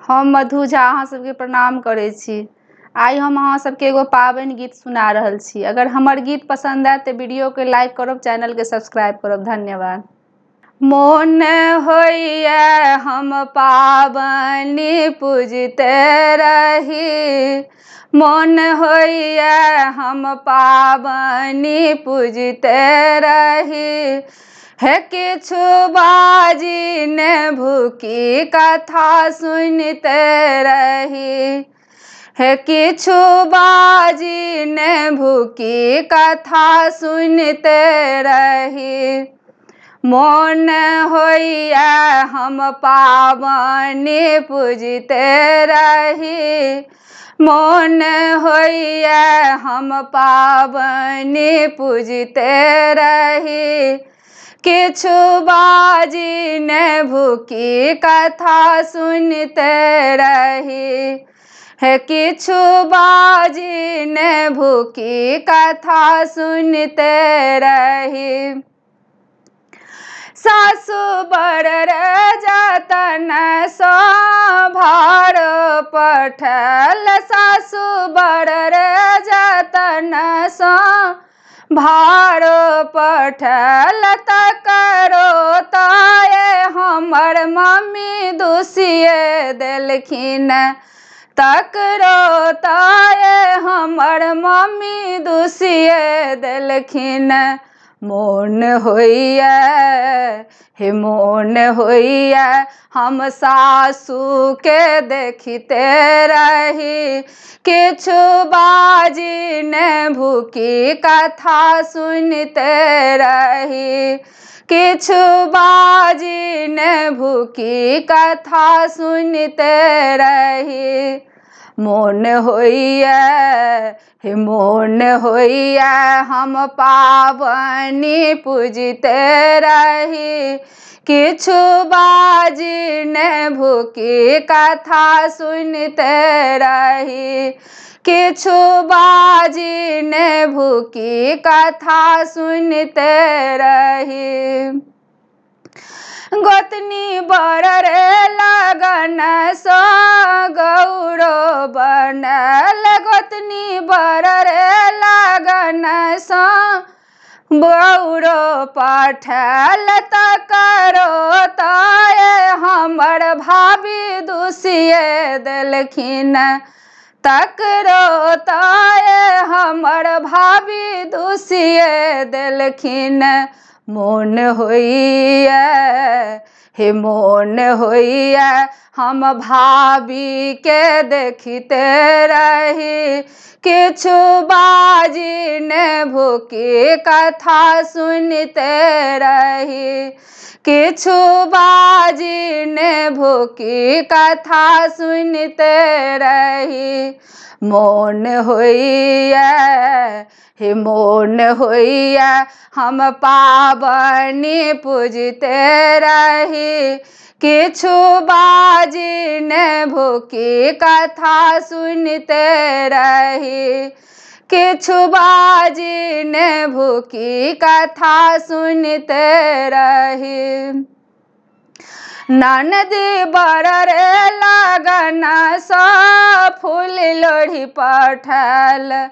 हम मधु झा अहाँ सबके प्रणाम करै छी। आइ हम अहाँ सबके एगो पाबनि गीत सुना रहल छी। अगर हमर गीत पसंद आए तो वीडियो के लाइक करब, चैनल के सब्सक्राइब करब। धन्यवाद। मोन होइए हम पाबनि पूजते रही, मोन होइए हम पाबनि पूजते रही। हे किछु बाजी ने भूखी कथा सुनते रही, हे किछु बाजी ने भूखी कथा सुनते रही। मोन होइए हम पाबनि पूजते रही, मोन होइए हम पाबनि पूजते रही। किछु बाजी ने भूखी कथा सुनते रही, हे किछु बाजी ने भूखी कथा सुनते रही। सासु बड़ जतन सँ भार पठल, सासु बड़ जतन सँ भार पठल। तकरो ताये हमर मम्मी दुसिये देलखिन, तकरो ताये हमर मम्मी दुसिये देलखिन। मोन होइए हे मोन होइए हम सासू के देखते रही, किछु बाजी ने भूखी कथा सुनते रही, किछु बाजी ने भूखी कथा सुनते रही। मोन होइए हे मोन होइए हम पाबनि पूजते रही, किछु बाजी ने भूखी कथा सुनते रही, किछु बाजी ने भूखी कथा सुनते रही। गोतनी बड़ लगन सँ गौरो बनल, गोतनी बड़ लगन सँ गौरो पठल। तकरो ताये हमर भाभी दुसिये देलखिन, तकरो ताये हमर भाभी दुसिये देलखिन। मोन होइए हे मोन होइए हम भाभी के देखते रही, किछु बाजी ने भूखी कथा सुनते रही, किछु बाजी ने भूखी कथा सुनते रही। मोन होइए हे मोन होइए हम पाबनि पूजते रही, किछु बाजी ने भूखी कथा सुनते रही, किछु बाजी ने भूखी कथा सुनते रही। ननदी बड़ लगन सँ फूल लोढ़ी पठल,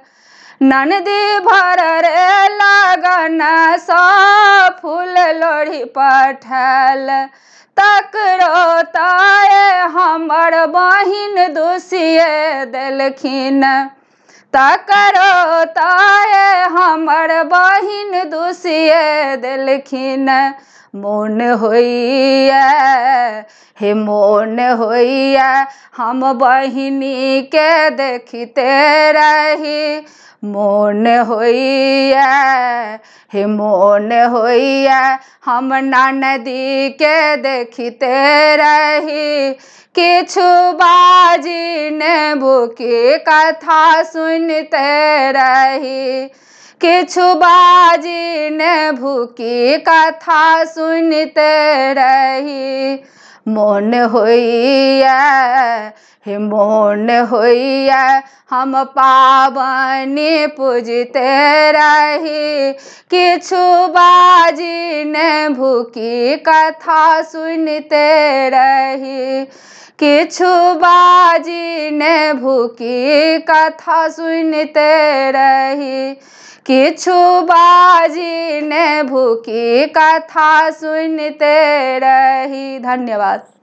ननदी बड़ लगन सँ फूल लोढ़ी पठल। तकरो ताये हमर बहिन दुसिये देलखिन, तकरो ताये हमर बहिन दुसिये देलखिन। मोन होइए हे मोन होइए हम बहिनी के देखते रही, मोन होइए हे मोन होइए हम ननदी के देखते रही, किछु बाजी ने भूखी कथा सुनते रही, किछु बाजी ने भूखी कथा सुनते रही। मोन होइए हे मोन होइए हम पाबनि पूजते रही, किछु बाजी ने भूखी कथा सुनते रही, किछु बाजी ने भूखी कथा सुनते रही, किछु बाजी ने भूखी कथा सुनते रही। धन्यवाद।